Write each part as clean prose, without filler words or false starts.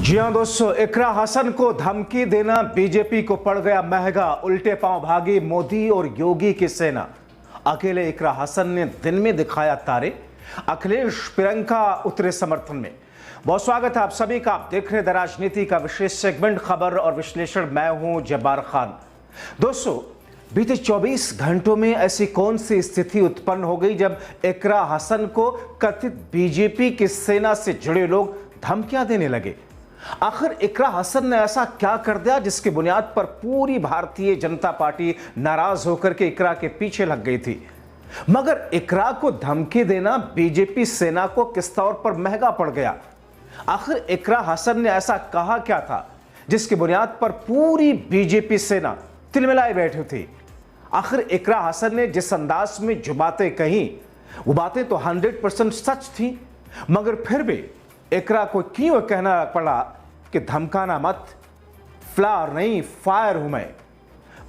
जी हां दोस्तों, इकरा हसन को धमकी देना बीजेपी को पड़ गया महंगा। उल्टे पांव भागी मोदी और योगी की सेना। अकेले इकरा हसन ने दिन में दिखाया तारे, अखिलेश प्रियंका उतरे समर्थन में। बहुत स्वागत है आप सभी का। आप देख रहे हैं राजनीति का विशेष सेगमेंट खबर और विश्लेषण। मैं हूं जब्बार खान। दोस्तों, बीते 24 घंटों में ऐसी कौन सी स्थिति उत्पन्न हो गई जब इकरा हसन को कथित बीजेपी की सेना से जुड़े लोग धमकियां देने लगे? आखिर इकरा हसन ने ऐसा क्या कर दिया जिसकी बुनियाद पर पूरी भारतीय जनता पार्टी नाराज होकर के इकरा के पीछे लग गई थी? मगर इकरा को धमकी देना बीजेपी सेना को किस तौर पर महंगा पड़ गया? आखिर इकरा हसन ने ऐसा कहा क्या था जिसकी बुनियाद पर पूरी बीजेपी सेना तिलमिलाए बैठी थी? आखिर इकरा हसन ने जिस अंदाज में जो बातें कही, वो बातें तो 100% सच थी, मगर फिर भी इकरा को क्यों कहना पड़ा कि धमकाना मत, फ्लावर नहीं फायर हूं मैं?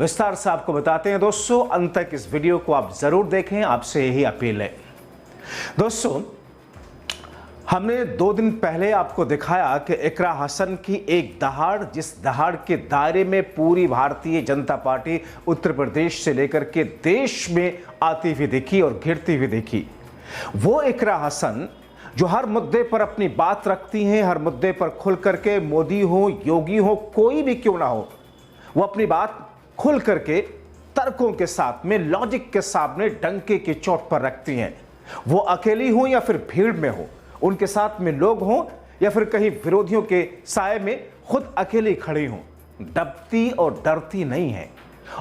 विस्तार से आपको बताते हैं दोस्तों। अंत तक इस वीडियो को आप जरूर देखें, आपसे यही अपील है। दोस्तों, हमने 2 दिन पहले आपको दिखाया कि इकरा हसन की एक दहाड़, जिस दहाड़ के दायरे में पूरी भारतीय जनता पार्टी उत्तर प्रदेश से लेकर के देश में आती हुई दिखी और घिरती हुई दिखी। वो इकरा हसन जो हर मुद्दे पर अपनी बात रखती हैं, हर मुद्दे पर खुल करके, मोदी हो, योगी हो, कोई भी क्यों ना हो, वो अपनी बात खुल करके तर्कों के साथ में, लॉजिक के सामने डंके की चोट पर रखती हैं। वो अकेली हो या फिर भीड़ में हो, उनके साथ में लोग हों या फिर कहीं विरोधियों के साए में खुद अकेली खड़ी हों, दबती और डरती नहीं है।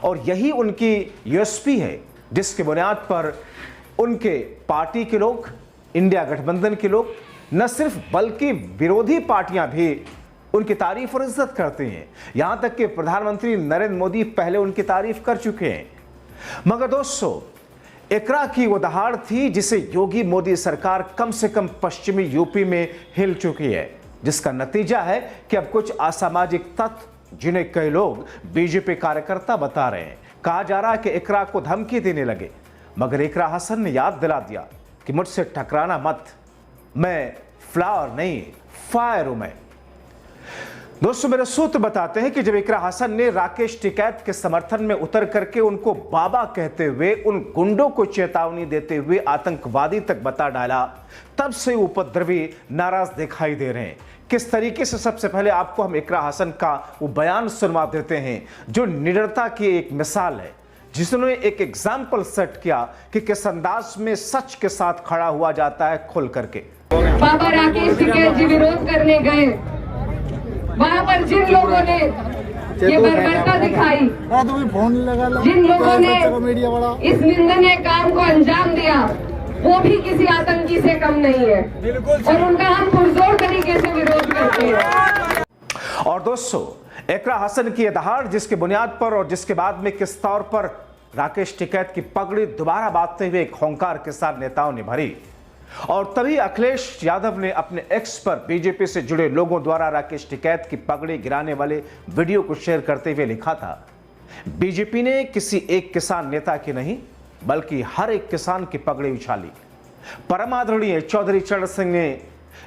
और यही उनकी यूएसपी है जिसके बुनियाद पर उनके पार्टी के लोग, इंडिया गठबंधन के लोग न सिर्फ बल्कि विरोधी पार्टियां भी उनकी तारीफ और इज्जत करती हैं। यहां तक कि प्रधानमंत्री नरेंद्र मोदी पहले उनकी तारीफ कर चुके हैं। मगर दोस्तों, इकरा की वो दहाड़ थी जिसे योगी मोदी सरकार कम से कम पश्चिमी यूपी में हिल चुकी है, जिसका नतीजा है कि अब कुछ असामाजिक तत्व, जिन्हें कई लोग बीजेपी कार्यकर्ता बता रहे हैं, कहा जा रहा है कि इकरा को धमकी देने लगे। मगर इकरा हसन ने याद दिला दिया कि मुझसे टकराना मत, मैं फ्लावर नहीं फायर हूं मैं। दोस्तों, मेरे सूत्र बताते हैं कि जब इकरा हसन ने राकेश टिकैत के समर्थन में उतर करके उनको बाबा कहते हुए, उन गुंडों को चेतावनी देते हुए आतंकवादी तक बता डाला, तब से उपद्रवी नाराज दिखाई दे रहे हैं। किस तरीके से? सबसे पहले आपको हम इकरा हसन का वो बयान सुनवा देते हैं जो निडरता की एक मिसाल है, जिसने एक एग्जाम्पल सेट किया कि किस अंदाज में सच के साथ खड़ा हुआ जाता है खुल करके। बाबा राकेश टिकैत जी विरोध करने गए, वहाँ पर जिन लोगों ने ये बर्बरता दिखाई, जिन लोगों ने इस निंदनीय काम को अंजाम दिया, वो भी किसी आतंकी से कम नहीं है और उनका हम पुरजोर तरीके से विरोध करते हैं। और दोस्तों, इकरा हसन की दहाड़ जिसके बुनियाद पर और जिसके बाद में किस तौर पर राकेश टिकैत की पगड़ी दोबारा बांधते हुए एक होंकार के साथ नेताओं ने भरी, और तभी अखिलेश यादव ने अपने एक्स पर बीजेपी से जुड़े लोगों द्वारा राकेश टिकैत की पगड़ी गिराने वाले वीडियो को शेयर करते हुए लिखा था, बीजेपी ने किसी एक किसान नेता की नहीं बल्कि हर एक किसान की पगड़ी उछाली। परम आदरणीय चौधरी चरण सिंह ने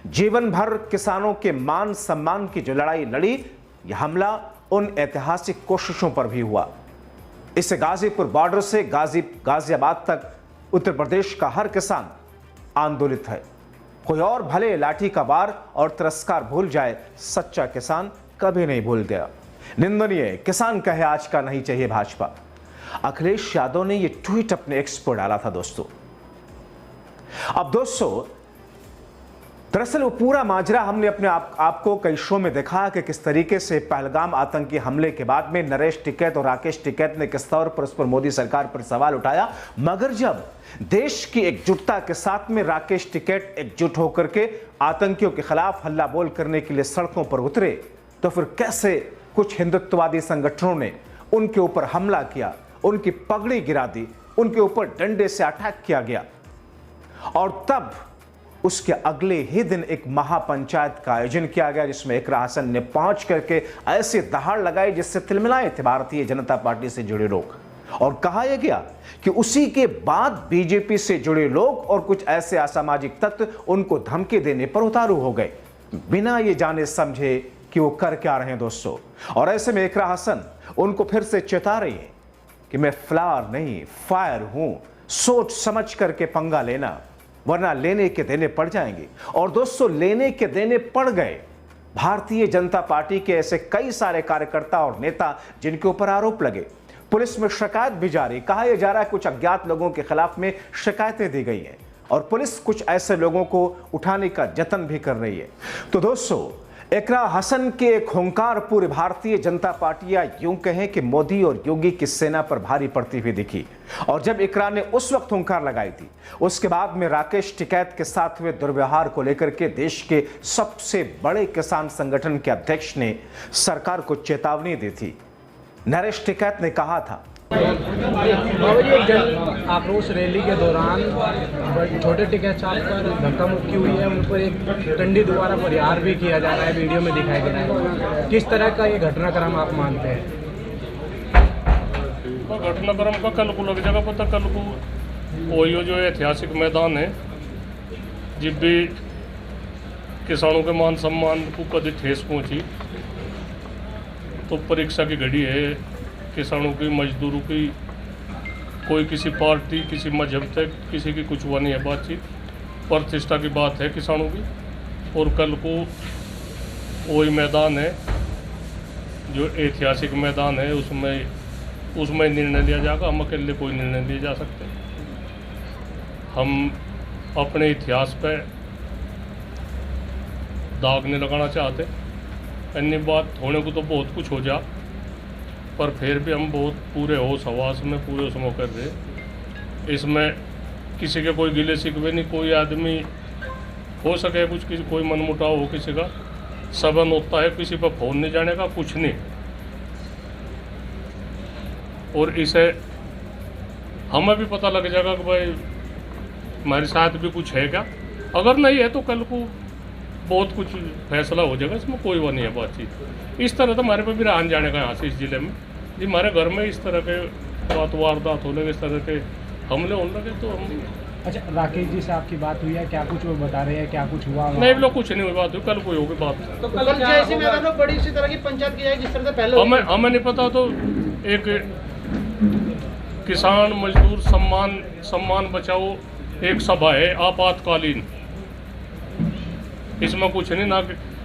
जीवन भर किसानों के मान सम्मान की जो लड़ाई लड़ी, यह हमला उन ऐतिहासिक कोशिशों पर भी हुआ। इससे गाजीपुर बॉर्डर से गाजियाबाद तक उत्तर प्रदेश का हर किसान आंदोलित है। कोई और भले लाठी का वार और तिरस्कार भूल जाए, सच्चा किसान कभी नहीं भूल गया। निंदनीय, किसान कहे आज का नहीं चाहिए भाजपा। अखिलेश यादव ने यह ट्वीट अपने एक्स पर डाला था दोस्तों। अब दोस्तों, दरअसल वो पूरा माजरा हमने अपने आपको कई शो में देखा कि किस तरीके से पहलगाम आतंकी हमले के बाद में नरेश टिकैत और राकेश टिकैत ने किस तौर पर उस पर मोदी सरकार पर सवाल उठाया। मगर जब देश की एकजुटता के साथ में राकेश टिकैत एकजुट होकर के आतंकियों के खिलाफ हल्ला बोल करने के लिए सड़कों पर उतरे, तो फिर कैसे कुछ हिंदुत्ववादी संगठनों ने उनके ऊपर हमला किया, उनकी पगड़ी गिरा दी, उनके ऊपर डंडे से अटैक किया गया। और तब उसके अगले ही दिन एक महापंचायत का आयोजन किया गया, जिसमें इकरा हसन ने पहुंच करके ऐसी दहाड़ लगाई जिससे तिलमिलाए थे भारतीय जनता पार्टी से जुड़े लोग। और कहा यह गया कि उसी के बाद बीजेपी से जुड़े लोग और कुछ ऐसे असामाजिक तत्व उनको धमकी देने पर उतारू हो गए, बिना ये जाने समझे कि वो कर क्या रहे हैं दोस्तों। और ऐसे में इकरा हसन उनको फिर से चेता रही है कि मैं फ्लावर नहीं फायर हूं, सोच समझ करके पंगा लेना, वरना लेने के देने पड़ जाएंगे। और दोस्तों लेने के देने पड़ गए। भारतीय जनता पार्टी के ऐसे कई सारे कार्यकर्ता और नेता जिनके ऊपर आरोप लगे, पुलिस में शिकायत भी जारी, कहा यह जा रहा है कुछ अज्ञात लोगों के खिलाफ में शिकायतें दी गई हैं और पुलिस कुछ ऐसे लोगों को उठाने का जतन भी कर रही है। तो दोस्तों इकरा हसन के एक हुंकार पूरी भारतीय जनता पार्टी या यूं कहें कि मोदी और योगी की सेना पर भारी पड़ती हुई दिखी। और जब इकरा ने उस वक्त हुंकार लगाई थी, उसके बाद में राकेश टिकैत के साथ हुए दुर्व्यवहार को लेकर के देश के सबसे बड़े किसान संगठन के अध्यक्ष ने सरकार को चेतावनी दी थी। नरेश टिकैत ने कहा था, बाबा जी एक जन आक्रोश रैली के दौरान छोटे टिकैत साहब पर धक्का मुक्की हुई है, उन पर एक डंडी द्वारा प्रहार भी किया जा रहा है, वीडियो में दिखाई दे रहा है। किस तरह का ये घटनाक्रम आप मानते हैं? घटनाक्रम का कल को लग जाएगा पता। कल को वही जो ऐतिहासिक मैदान है, जब भी किसानों के मान सम्मान को कभी ठेस पहुंची, तो परीक्षा की घड़ी है किसानों की, मजदूरों की। कोई किसी पार्टी किसी मजहब तक किसी की कुछ हुआ नहीं है बातचीत, प्रतिष्ठा की बात है किसानों की। और कल को वही मैदान है जो ऐतिहासिक मैदान है, उसमें निर्णय लिया जाएगा। हम अकेले कोई निर्णय नहीं जा सकते। हम अपने इतिहास पे दाग नहीं लगाना चाहते। अन्य बात होने को तो बहुत कुछ हो जा, पर फिर भी हम बहुत पूरे होश हवास में पूरे उसमें कर रहे। इसमें किसी के कोई गिले शिकवे नहीं। कोई आदमी हो सके कुछ किसी कोई मनमुटाव हो किसी का, सबन होता है, किसी पर फोन नहीं जाने का कुछ नहीं। और इसे हमें भी पता लग जाएगा कि भाई हमारे साथ भी कुछ है क्या। अगर नहीं है तो कल को बहुत कुछ फैसला हो जाएगा, इसमें कोई वो नहीं है बातचीत। इस तरह तो हमारे पे भी आन जाने का यहाँ से इस जिले में जी हमारे घर में इस तरह के बात वारदात होने के, इस तरह के हमले होने लगे तो हम। अच्छा, राकेश जी से आपकी बात हुई है? क्या कुछ वो बता रहे हैं, क्या कुछ हुआ? नहीं लोग कुछ नहीं हुई बात हुई, कल कोई होगी बात। तो कल जैसे मैदान में बड़ी इसी तरह की पंचायत की जाएगी जिस तरह से पहले हमें नहीं पता। तो एक किसान मजदूर सम्मान बचाओ एक सभा है आपातकालीन, इसमें कुछ नहीं,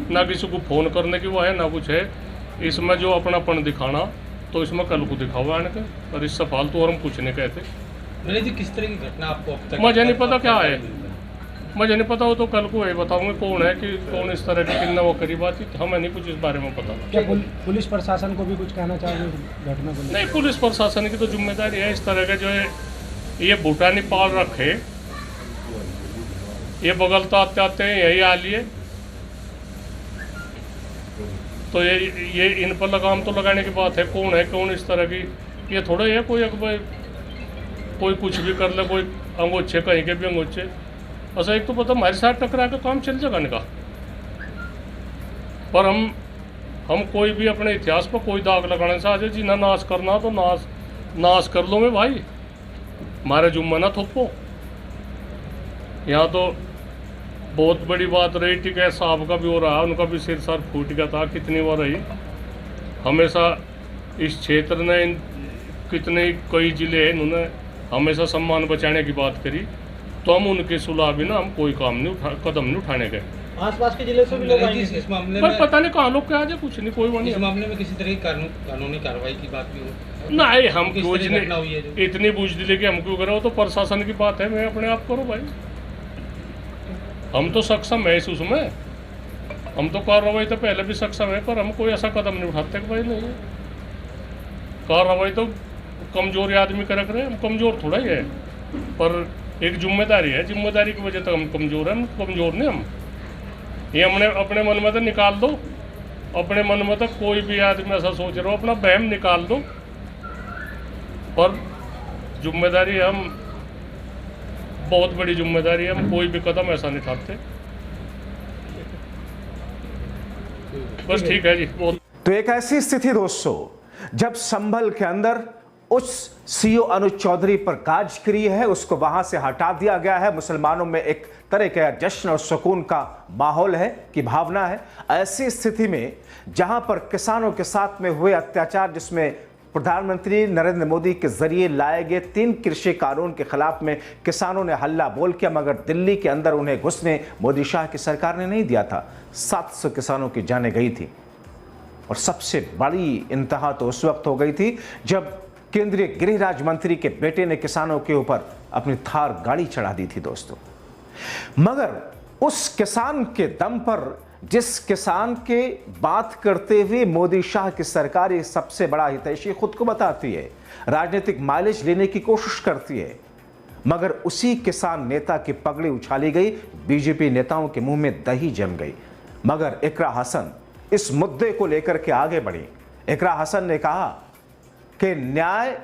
ना किसी को फोन करने की वो है ना कुछ है। इसमें जो अपनापन दिखाना तो इसमें कल को दिखावा आने के, और इससे फालतू और हम कुछ नहीं कहते। जी किस तरह की घटना आपको अब तक मुझे नहीं पता क्या है, मुझे नहीं पता। वो तो कल को ये बताऊंगे कौन है कि कौन इस तरह की किन्ना वो करी बातचीत, हमें नहीं कुछ इस बारे में पता। क्या पुलिस प्रशासन को भी कुछ कहना चाहोगे घटना को? नहीं, पुलिस प्रशासन की तो जिम्मेदारी है। इस तरह के जो है ये भूटानी पाल रखे, ये बगलता आते हैं यही आ लिए, तो ये इन पर लगाम तो लगाने की बात है। कौन है कौन इस तरह की, ये थोड़ा है कोई कुछ भी कर ले, कोई अंगोच्छे कहीं के भी अंगोच्छे। अच्छा एक तो पता हमारे साथ टकरा के काम चल जाएगा इनका, पर हम कोई भी अपने इतिहास पर कोई दाग लगाने से आज जी ना नाश करना तो नाश कर लो मैं भाई, हमारे जुम्मा ना थोपो। यहाँ तो बहुत बड़ी बात रही, टिकैत साहब का भी हो रहा, उनका भी सिर सर फूट गया था। कितनी बार रही, हमेशा इस क्षेत्र ने कितने कई जिले हैं, इन्होंने हमेशा सम्मान बचाने की बात करी, तो हम उनके सुलह भी ना हम कोई कदम नहीं उठाने गए। आसपास के जिले से भी लोग आएंगे इस मामले में, पता नहीं कहाँ लोग क्या आज कुछ नहीं, कोई इस मामले में किसी तरह की कानूनी कार्रवाई की बात भी हो? नहीं, हम इतनी बुझदिली कि हम क्यों करें, वो तो प्रशासन की बात है। मैं अपने आप करो भाई, हम तो सक्षम है उसमें, हम तो कार्रवाई तो पहले भी सक्षम है, पर हम कोई ऐसा कदम नहीं उठाते कि भाई नहीं है कार्रवाई तो कमजोर आदमी करे, हम कमजोर थोड़ा ही है, पर एक जिम्मेदारी है, जिम्मेदारी की वजह तक हम कमजोर हैं। हम कमजोर नहीं, हम ये हमने अपने मन में तो निकाल दो, अपने मन में तो कोई भी आदमी ऐसा सोच रहा हो अपना बहम निकाल दो, पर जिम्मेदारी हम बहुत बड़ी जिम्मेदारी है, हम कोई भी कदम ऐसा नहीं उठाते। बस ठीक है जी। बहुत तो एक ऐसी स्थिति दोस्तों जब संभल के अंदर उस सीओ अनुज चौधरी पर गाजगिरी है, उसको वहां से हटा दिया गया है। मुसलमानों में एक तरह का जश्न और सुकून का माहौल है की भावना है। ऐसी स्थिति में जहां पर किसानों के साथ में हुए अत्याचार, जिसमें प्रधानमंत्री नरेंद्र मोदी के जरिए लाए गए 3 कृषि कानून के खिलाफ में किसानों ने हल्ला बोल किया, मगर दिल्ली के अंदर उन्हें घुसने मोदी शाह की सरकार ने नहीं दिया था। 700 किसानों की जानें गई थी और सबसे बड़ी इंतहा तो उस वक्त हो गई थी जब केंद्रीय गृह राज्य मंत्री के बेटे ने किसानों के ऊपर अपनी थार गाड़ी चढ़ा दी थी दोस्तों। मगर उस किसान के दम पर, जिस किसान के बात करते हुए मोदी शाह की सरकार ये सबसे बड़ा हितैषी खुद को बताती है, राजनीतिक माइलेज लेने की कोशिश करती है, मगर उसी किसान नेता की पगड़ी उछाली गई, बीजेपी नेताओं के मुंह में दही जम गई। मगर इकरा हसन इस मुद्दे को लेकर के आगे बढ़ी। इकरा हसन ने कहा कि न्याय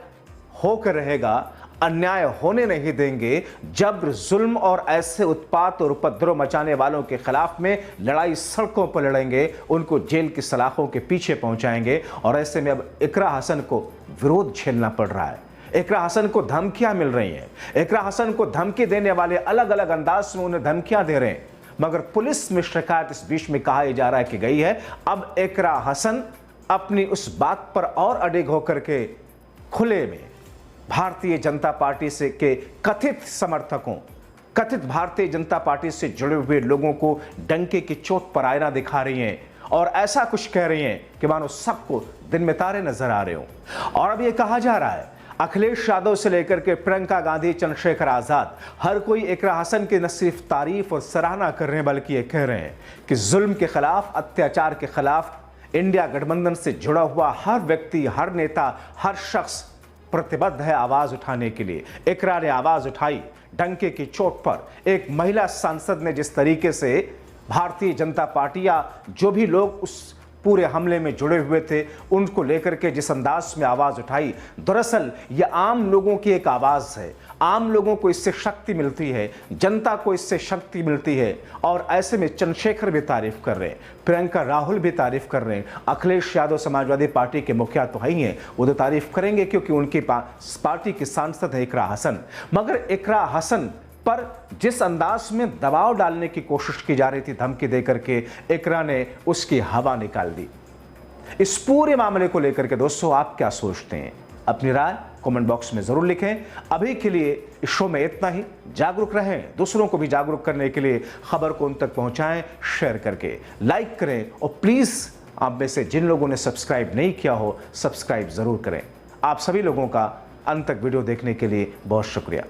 होकर रहेगा, अन्याय होने नहीं देंगे। जब्र, जुल्म और ऐसे उत्पात और उपद्रव मचाने वालों के खिलाफ में लड़ाई सड़कों पर लड़ेंगे, उनको जेल की सलाखों के पीछे पहुंचाएंगे। और ऐसे में अब इकरा हसन को विरोध झेलना पड़ रहा है। इकरा हसन को धमकियां मिल रही हैं। इकरा हसन को धमकी देने वाले अलग अलग अंदाज में उन्हें धमकियां दे रहे हैं, मगर पुलिस में शिकायत इस बीच में कहा जा रहा है कि गई है। अब इकरा हसन अपनी उस बात पर और अडिग होकर के खुले में भारतीय जनता पार्टी से के कथित समर्थकों, कथित भारतीय जनता पार्टी से जुड़े हुए लोगों को डंके की चोट पर आईना दिखा रही हैं और ऐसा कुछ कह रही हैं कि मानो सबको दिन में तारे नजर आ रहे हो। और अब यह कहा जा रहा है अखिलेश यादव से लेकर के प्रियंका गांधी, चंद्रशेखर आजाद, हर कोई इकरा हसन की न सिर्फ तारीफ और सराहना कर रहे हैं, बल्कि ये कह रहे हैं कि जुल्म के खिलाफ, अत्याचार के खिलाफ इंडिया गठबंधन से जुड़ा हुआ हर व्यक्ति, हर नेता, हर शख्स प्रतिबद्ध है आवाज उठाने के लिए। इकरा ने आवाज उठाई डंके की चोट पर। एक महिला सांसद ने जिस तरीके से भारतीय जनता पार्टी या जो भी लोग उस पूरे हमले में जुड़े हुए थे उनको लेकर के जिस अंदाज में आवाज उठाई, दरअसल ये आम लोगों की एक आवाज है। आम लोगों को इससे शक्ति मिलती है, जनता को इससे शक्ति मिलती है। और ऐसे में चंद्रशेखर भी तारीफ कर रहे हैं, प्रियंका राहुल भी तारीफ कर रहे हैं, अखिलेश यादव समाजवादी पार्टी के मुखिया तो है ही हैं, वो तो तारीफ करेंगे क्योंकि उनकी पार्टी की सांसद है इकरा हसन। मगर इकरा हसन पर जिस अंदाज में दबाव डालने की कोशिश की जा रही थी धमकी देकर के, इकरा ने उसकी हवा निकाल दी। इस पूरे मामले को लेकर के दोस्तों आप क्या सोचते हैं? अपनी राय कमेंट बॉक्स में जरूर लिखें। अभी के लिए इस शो में इतना ही। जागरूक रहें, दूसरों को भी जागरूक करने के लिए खबर को उन तक पहुंचाएं, शेयर करके, लाइक करें और प्लीज आप में से जिन लोगों ने सब्सक्राइब नहीं किया हो सब्सक्राइब जरूर करें। आप सभी लोगों का अंत तक वीडियो देखने के लिए बहुत शुक्रिया।